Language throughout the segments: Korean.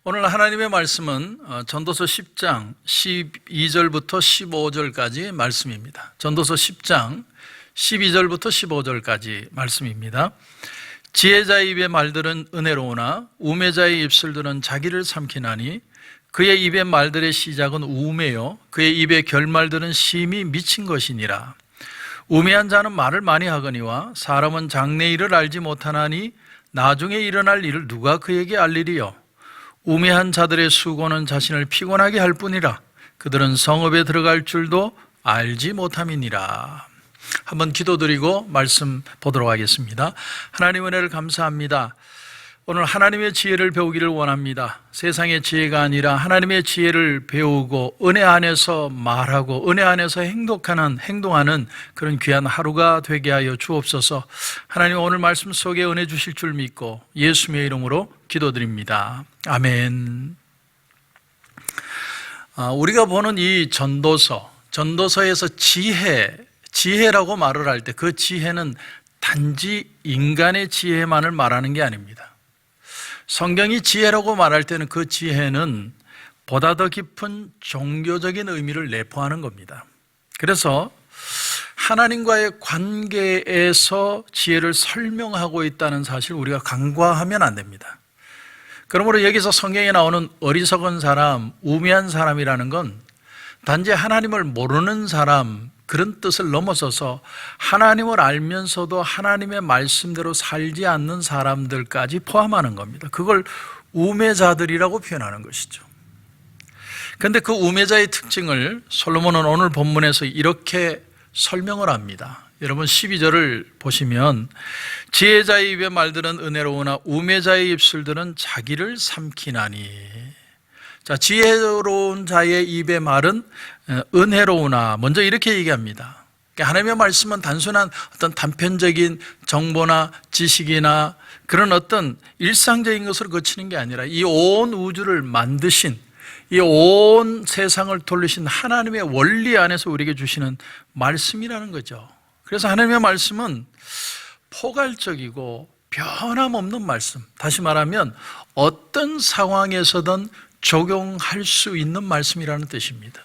오늘 하나님의 말씀은 전도서 10장 12절부터 15절까지 말씀입니다. 전도서 10장 12절부터 15절까지 말씀입니다. 지혜자의 입의 말들은 은혜로우나 우매자의 입술들은 자기를 삼키나니 그의 입의 말들의 시작은 우매요 그의 입의 결말들은 심히 미친 것이니라. 우매한 자는 말을 많이 하거니와 사람은 장래 일을 알지 못하나니 나중에 일어날 일을 누가 그에게 알리리요. 우매한 자들의 수고는 자신을 피곤하게 할 뿐이라 그들은 성읍에 들어갈 줄도 알지 못함이니라. 한번 기도드리고 말씀 보도록 하겠습니다. 하나님 은혜를 감사합니다. 오늘 하나님의 지혜를 배우기를 원합니다. 세상의 지혜가 아니라 하나님의 지혜를 배우고 은혜 안에서 말하고 은혜 안에서 행동하는 그런 귀한 하루가 되게 하여 주옵소서. 하나님 오늘 말씀 속에 은혜 주실 줄 믿고 예수님의 이름으로 기도드립니다. 아멘. 우리가 보는 이 전도서에서 지혜라고 말을 할 때 그 지혜는 단지 인간의 지혜만을 말하는 게 아닙니다. 성경이 지혜라고 말할 때는 그 지혜는 보다 더 깊은 종교적인 의미를 내포하는 겁니다. 그래서 하나님과의 관계에서 지혜를 설명하고 있다는 사실 우리가 간과하면 안 됩니다. 그러므로 여기서 성경에 나오는 어리석은 사람, 우매한 사람이라는 건 단지 하나님을 모르는 사람, 그런 뜻을 넘어서서 하나님을 알면서도 하나님의 말씀대로 살지 않는 사람들까지 포함하는 겁니다. 그걸 우매자들이라고 표현하는 것이죠. 그런데 그 우매자의 특징을 솔로몬은 오늘 본문에서 이렇게 설명을 합니다. 여러분 12절을 보시면 지혜자의 입의 말들은 은혜로우나 우매자의 입술들은 자기를 삼키나니. 자, 지혜로운 자의 입의 말은 은혜로우나 먼저 이렇게 얘기합니다. 하나님의 말씀은 단순한 어떤 단편적인 정보나 지식이나 그런 어떤 일상적인 것을 거치는 게 아니라 이 온 우주를 만드신 이 온 세상을 돌리신 하나님의 원리 안에서 우리에게 주시는 말씀이라는 거죠. 그래서 하나님의 말씀은 포괄적이고 변함없는 말씀, 다시 말하면 어떤 상황에서든 적용할 수 있는 말씀이라는 뜻입니다.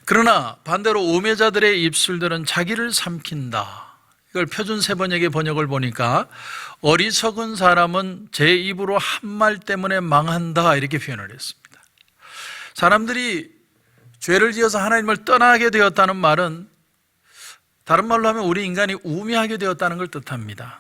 그러나 반대로 우매자들의 입술들은 자기를 삼킨다. 이걸 표준 세번역의 번역을 보니까 어리석은 사람은 제 입으로 한 말 때문에 망한다 이렇게 표현을 했습니다. 사람들이 죄를 지어서 하나님을 떠나게 되었다는 말은 다른 말로 하면 우리 인간이 우매하게 되었다는 걸 뜻합니다.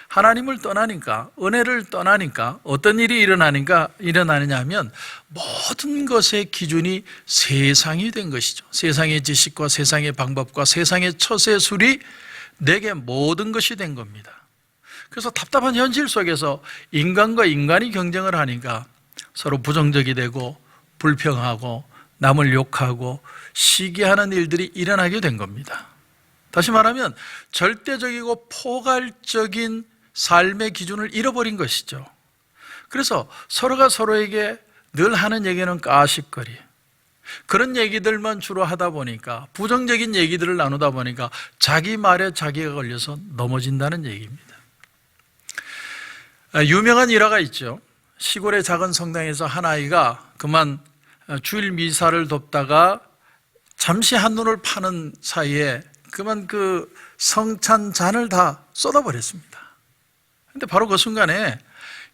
하나님을 떠나니까, 은혜를 떠나니까 어떤 일이 일어나느냐 하면 모든 것의 기준이 세상이 된 것이죠. 세상의 지식과 세상의 방법과 세상의 처세술이 내게 모든 것이 된 겁니다. 그래서 답답한 현실 속에서 인간과 인간이 경쟁을 하니까 서로 부정적이 되고 불평하고 남을 욕하고 시기하는 일들이 일어나게 된 겁니다. 다시 말하면 절대적이고 포괄적인 삶의 기준을 잃어버린 것이죠. 그래서 서로가 서로에게 늘 하는 얘기는 까십거리, 그런 얘기들만 주로 하다 보니까 부정적인 얘기들을 나누다 보니까 자기 말에 자기가 걸려서 넘어진다는 얘기입니다. 유명한 일화가 있죠. 시골의 작은 성당에서 한 아이가 그만 주일 미사를 돕다가 잠시 한눈을 파는 사이에 그만 그 성찬 잔을 다 쏟아버렸습니다. 근데 바로 그 순간에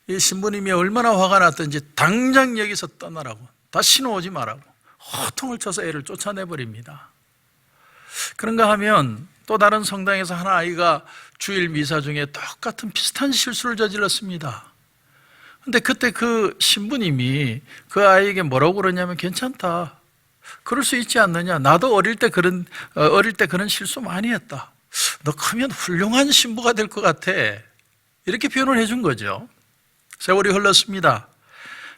이 신부님이 얼마나 화가 났던지 당장 여기서 떠나라고, 다시는 오지 말라고 호통을 쳐서 애를 쫓아내버립니다. 그런가 하면 또 다른 성당에서 한 아이가 주일 미사 중에 똑같은 비슷한 실수를 저질렀습니다. 근데 그때 그 신부님이 그 아이에게 뭐라고 그러냐면 괜찮다, 그럴 수 있지 않느냐, 나도 어릴 때 그런 실수 많이 했다, 너 크면 훌륭한 신부가 될 것 같아, 이렇게 표현을 해준 거죠. 세월이 흘렀습니다.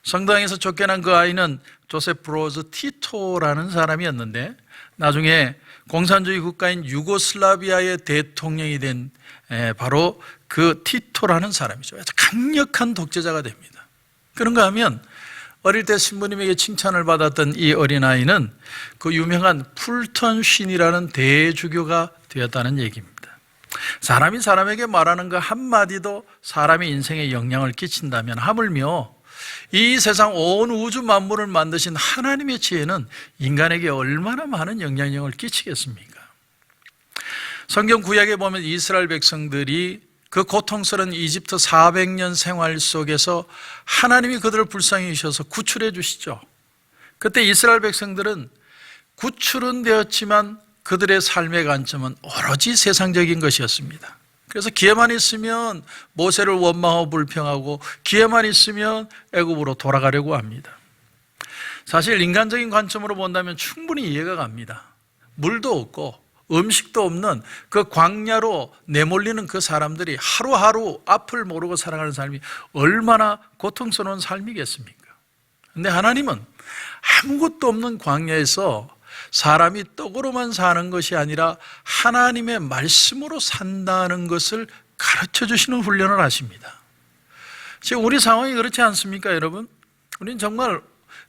성당에서 쫓겨난 그 아이는 조세프 브로즈 티토라는 사람이었는데 나중에 공산주의 국가인 유고슬라비아의 대통령이 된 바로 그 티토라는 사람이죠. 아주 강력한 독재자가 됩니다. 그런가 하면 어릴 때 신부님에게 칭찬을 받았던 이 어린아이는 그 유명한 풀턴 쉰이라는 대주교가 되었다는 얘기입니다. 사람이 사람에게 말하는 그 한마디도 사람의 인생에 영향을 끼친다면 하물며 이 세상 온 우주 만물을 만드신 하나님의 지혜는 인간에게 얼마나 많은 영향력을 끼치겠습니까? 성경 구약에 보면 이스라엘 백성들이 그 고통스러운 이집트 400년 생활 속에서 하나님이 그들을 불쌍히 여기셔서 구출해 주시죠. 그때 이스라엘 백성들은 구출은 되었지만 그들의 삶의 관점은 오로지 세상적인 것이었습니다. 그래서 기회만 있으면 모세를 원망하고 불평하고 기회만 있으면 애굽으로 돌아가려고 합니다. 사실 인간적인 관점으로 본다면 충분히 이해가 갑니다. 물도 없고 음식도 없는 그 광야로 내몰리는 그 사람들이 하루하루 앞을 모르고 살아가는 삶이 얼마나 고통스러운 삶이겠습니까? 그런데 하나님은 아무것도 없는 광야에서 사람이 떡으로만 사는 것이 아니라 하나님의 말씀으로 산다는 것을 가르쳐 주시는 훈련을 하십니다. 지금 우리 상황이 그렇지 않습니까, 여러분? 우리는 정말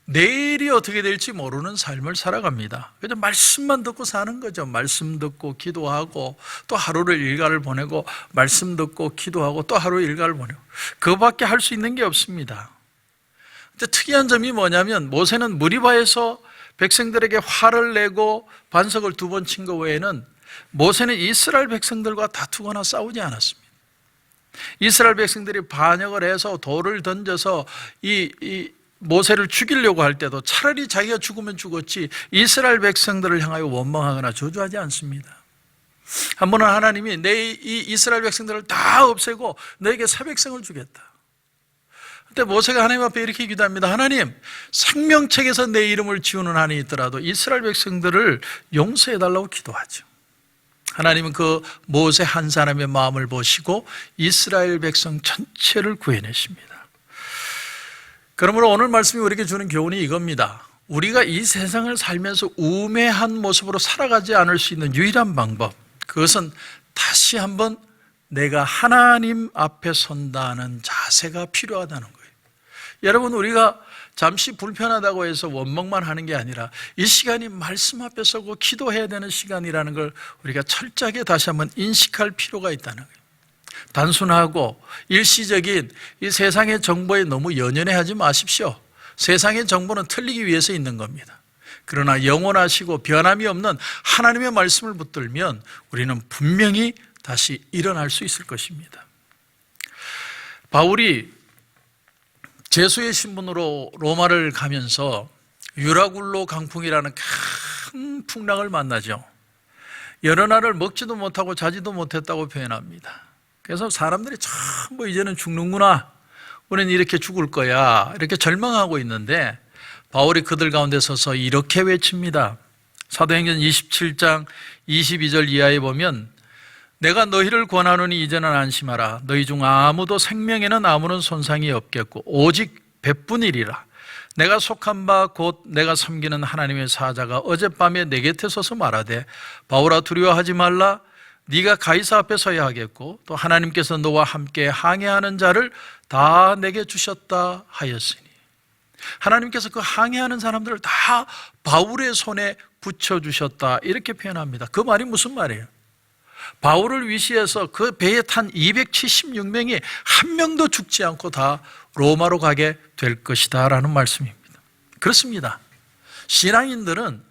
내일이 어떻게 될지 모르는 삶을 살아갑니다. 그래서 말씀만 듣고 사는 거죠. 말씀 듣고 기도하고 또 하루를 일과를 보내고 말씀 듣고 기도하고 또 하루 일과를 보내고 그거밖에 할 수 있는 게 없습니다. 근데 특이한 점이 뭐냐면 모세는 무리바에서 백성들에게 화를 내고 반석을 2번 친 것 외에는 모세는 이스라엘 백성들과 다투거나 싸우지 않았습니다. 이스라엘 백성들이 반역을 해서 돌을 던져서 이 모세를 죽이려고 할 때도 차라리 자기가 죽으면 죽었지 이스라엘 백성들을 향하여 원망하거나 저주하지 않습니다. 한 번은 하나님이 이 이스라엘 백성들을 다 없애고 너에게 새 백성을 주겠다. 그때 모세가 하나님 앞에 이렇게 기도합니다. 하나님, 생명책에서 내 이름을 지우는 한이 있더라도 이스라엘 백성들을 용서해달라고 기도하죠. 하나님은 그 모세 한 사람의 마음을 보시고 이스라엘 백성 전체를 구해내십니다. 그러므로 오늘 말씀이 우리에게 주는 교훈이 이겁니다. 우리가 이 세상을 살면서 우매한 모습으로 살아가지 않을 수 있는 유일한 방법, 그것은 다시 한번 내가 하나님 앞에 선다는 자세가 필요하다는 거예요. 여러분, 우리가 잠시 불편하다고 해서 원망만 하는 게 아니라 이 시간이 말씀 앞에 서고 기도해야 되는 시간이라는 걸 우리가 철저하게 다시 한번 인식할 필요가 있다는 거예요. 단순하고 일시적인 이 세상의 정보에 너무 연연해하지 마십시오. 세상의 정보는 틀리기 위해서 있는 겁니다. 그러나 영원하시고 변함이 없는 하나님의 말씀을 붙들면 우리는 분명히 다시 일어날 수 있을 것입니다. 바울이 제수의 신분으로 로마를 가면서 유라굴로 강풍이라는 큰 풍랑을 만나죠. 여러 날을 먹지도 못하고 자지도 못했다고 표현합니다. 그래서 사람들이 전부 이제는 죽는구나, 우리는 이렇게 죽을 거야, 이렇게 절망하고 있는데 바울이 그들 가운데 서서 이렇게 외칩니다. 사도행전 27장 22절 이하에 보면 내가 너희를 권하노니 이제는 안심하라. 너희 중 아무도 생명에는 아무런 손상이 없겠고 오직 배뿐이리라. 내가 속한 바 곧 내가 섬기는 하나님의 사자가 어젯밤에 내 곁에 서서 말하되 바울아 두려워하지 말라. 네가 가이사 앞에 서야 하겠고 또 하나님께서 너와 함께 항해하는 자를 다 내게 주셨다 하였으니, 하나님께서 그 항해하는 사람들을 다 바울의 손에 붙여주셨다 이렇게 표현합니다. 그 말이 무슨 말이에요? 바울을 위시해서 그 배에 탄 276명이 한 명도 죽지 않고 다 로마로 가게 될 것이다 라는 말씀입니다. 그렇습니다. 신앙인들은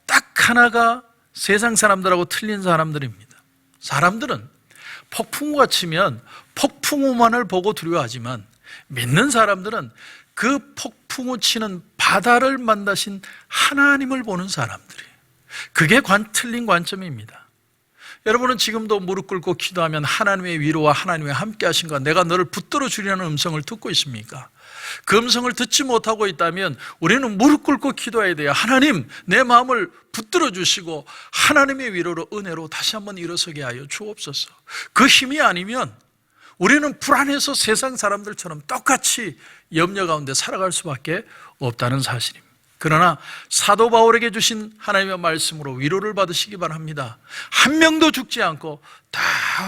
딱 하나가 세상 사람들하고 틀린 사람들입니다. 사람들은 폭풍우가 치면 폭풍우만을 보고 두려워하지만 믿는 사람들은 그 폭풍우 치는 바다를 만드신 하나님을 보는 사람들이에요. 그게 틀린 관점입니다. 여러분은 지금도 무릎 꿇고 기도하면 하나님의 위로와 하나님의 함께 하신가, 내가 너를 붙들어 주려는 음성을 듣고 있습니까? 그 음성을 듣지 못하고 있다면 우리는 무릎 꿇고 기도해야 돼요. 하나님, 내 마음을 붙들어 주시고 하나님의 위로로 은혜로 다시 한번 일어서게 하여 주옵소서. 그 힘이 아니면 우리는 불안해서 세상 사람들처럼 똑같이 염려 가운데 살아갈 수밖에 없다는 사실입니다. 그러나 사도 바울에게 주신 하나님의 말씀으로 위로를 받으시기 바랍니다. 한 명도 죽지 않고 다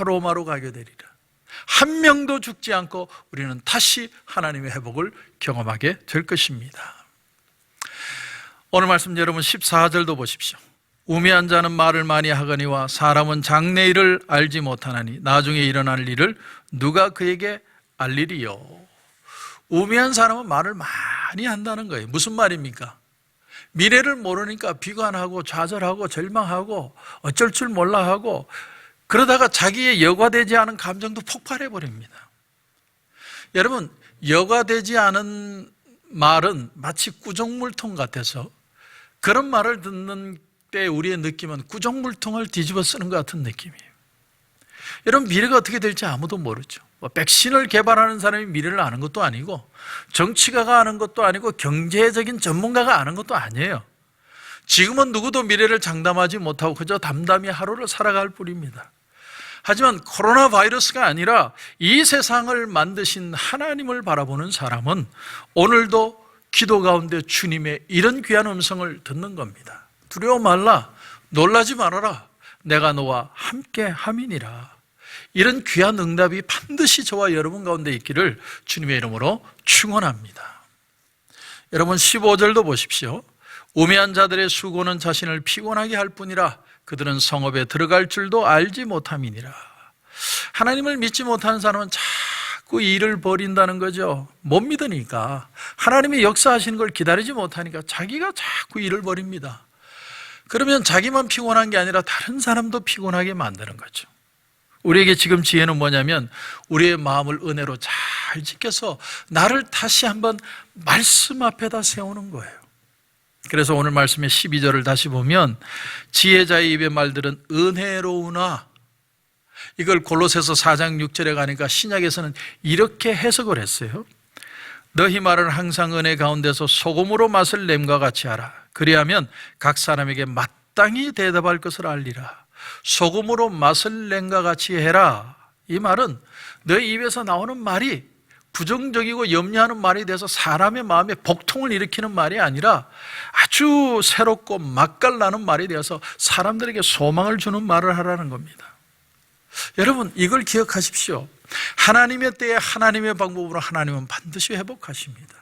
로마로 가게 되리라. 한 명도 죽지 않고 우리는 다시 하나님의 회복을 경험하게 될 것입니다. 오늘 말씀 여러분 14절도 보십시오. 우매한 자는 말을 많이 하거니와 사람은 장래일을 알지 못하나니 나중에 일어날 일을 누가 그에게 알리리요. 우매한 사람은 말을 많이 한다는 거예요. 무슨 말입니까? 미래를 모르니까 비관하고 좌절하고 절망하고 어쩔 줄 몰라 하고, 그러다가 자기의 여과되지 않은 감정도 폭발해 버립니다. 여러분, 여과되지 않은 말은 마치 구정물통 같아서, 그런 말을 듣는 때 우리의 느낌은 구정물통을 뒤집어 쓰는 것 같은 느낌이에요. 여러분, 미래가 어떻게 될지 아무도 모르죠. 백신을 개발하는 사람이 미래를 아는 것도 아니고, 정치가가 아는 것도 아니고, 경제적인 전문가가 아는 것도 아니에요. 지금은 누구도 미래를 장담하지 못하고 그저 담담히 하루를 살아갈 뿐입니다. 하지만 코로나 바이러스가 아니라 이 세상을 만드신 하나님을 바라보는 사람은 오늘도 기도 가운데 주님의 이런 귀한 음성을 듣는 겁니다. 두려워 말라, 놀라지 말아라, 내가 너와 함께 함이니라. 이런 귀한 응답이 반드시 저와 여러분 가운데 있기를 주님의 이름으로 축원합니다. 여러분, 15절도 보십시오. 우매한 자들의 수고는 자신을 피곤하게 할 뿐이라 그들은 성읍에 들어갈 줄도 알지 못함이니라. 하나님을 믿지 못하는 사람은 자꾸 일을 벌인다는 거죠. 못 믿으니까, 하나님이 역사하시는 걸 기다리지 못하니까 자기가 자꾸 일을 벌입니다. 그러면 자기만 피곤한 게 아니라 다른 사람도 피곤하게 만드는 거죠. 우리에게 지금 지혜는 뭐냐면, 우리의 마음을 은혜로 잘 지켜서 나를 다시 한번 말씀 앞에다 세우는 거예요. 그래서 오늘 말씀의 12절을 다시 보면, 지혜자의 입의 말들은 은혜로우나, 이걸 골로새서 4장 6절에 가니까 신약에서는 이렇게 해석을 했어요. 너희 말은 항상 은혜 가운데서 소금으로 맛을 냄과 같이 하라. 그리하면 각 사람에게 마땅히 대답할 것을 알리라. 소금으로 맛을 낸과 같이 해라. 이 말은 너희 입에서 나오는 말이 부정적이고 염려하는 말이 돼서 사람의 마음에 복통을 일으키는 말이 아니라 아주 새롭고 맛깔나는 말이 되어서 사람들에게 소망을 주는 말을 하라는 겁니다. 여러분, 이걸 기억하십시오. 하나님의 때에 하나님의 방법으로 하나님은 반드시 회복하십니다.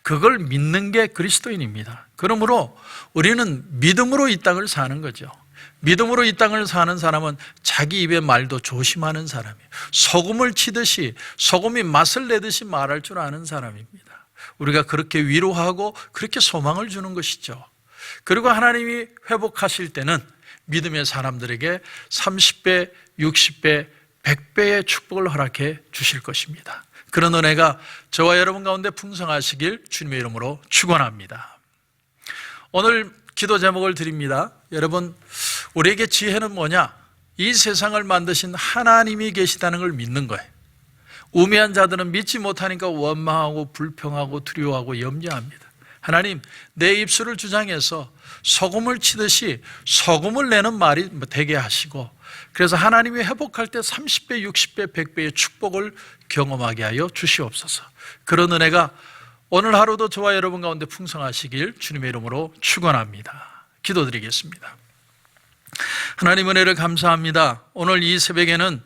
그걸 믿는 게 그리스도인입니다. 그러므로 우리는 믿음으로 이 땅을 사는 거죠. 믿음으로 이 땅을 사는 사람은 자기 입의 말도 조심하는 사람이에요. 소금을 치듯이, 소금이 맛을 내듯이 말할 줄 아는 사람입니다. 우리가 그렇게 위로하고 그렇게 소망을 주는 것이죠. 그리고 하나님이 회복하실 때는 믿음의 사람들에게 30배, 60배, 100배의 축복을 허락해 주실 것입니다. 그런 은혜가 저와 여러분 가운데 풍성하시길 주님의 이름으로 축원합니다. 오늘 기도 제목을 드립니다. 여러분, 우리에게 지혜는 뭐냐? 이 세상을 만드신 하나님이 계시다는 걸 믿는 거예요. 우매한 자들은 믿지 못하니까 원망하고 불평하고 두려워하고 염려합니다. 하나님, 내 입술을 주장해서 소금을 치듯이 소금을 내는 말이 되게 하시고, 그래서 하나님이 회복할 때 30배, 60배, 100배의 축복을 경험하게 하여 주시옵소서. 그런 은혜가 오늘 하루도 저와 여러분 가운데 풍성하시길 주님의 이름으로 축원합니다. 기도드리겠습니다. 하나님, 은혜를 감사합니다. 오늘 이 새벽에는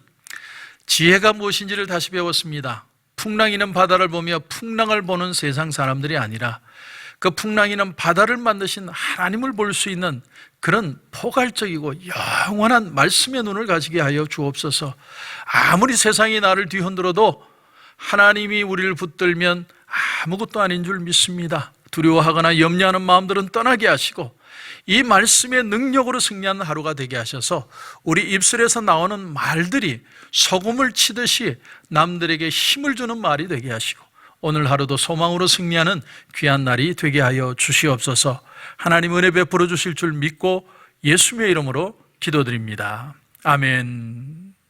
지혜가 무엇인지를 다시 배웠습니다. 풍랑이는 바다를 보며 풍랑을 보는 세상 사람들이 아니라 그 풍랑이는 바다를 만드신 하나님을 볼 수 있는 그런 포괄적이고 영원한 말씀의 눈을 가지게 하여 주옵소서. 아무리 세상이 나를 뒤흔들어도 하나님이 우리를 붙들면 아무것도 아닌 줄 믿습니다. 두려워하거나 염려하는 마음들은 떠나게 하시고 이 말씀의 능력으로 승리하는 하루가 되게 하셔서 우리 입술에서 나오는 말들이 소금을 치듯이 남들에게 힘을 주는 말이 되게 하시고 오늘 하루도 소망으로 승리하는 귀한 날이 되게 하여 주시옵소서. 하나님 은혜 베풀어 주실 줄 믿고 예수님의 이름으로 기도드립니다. 아멘.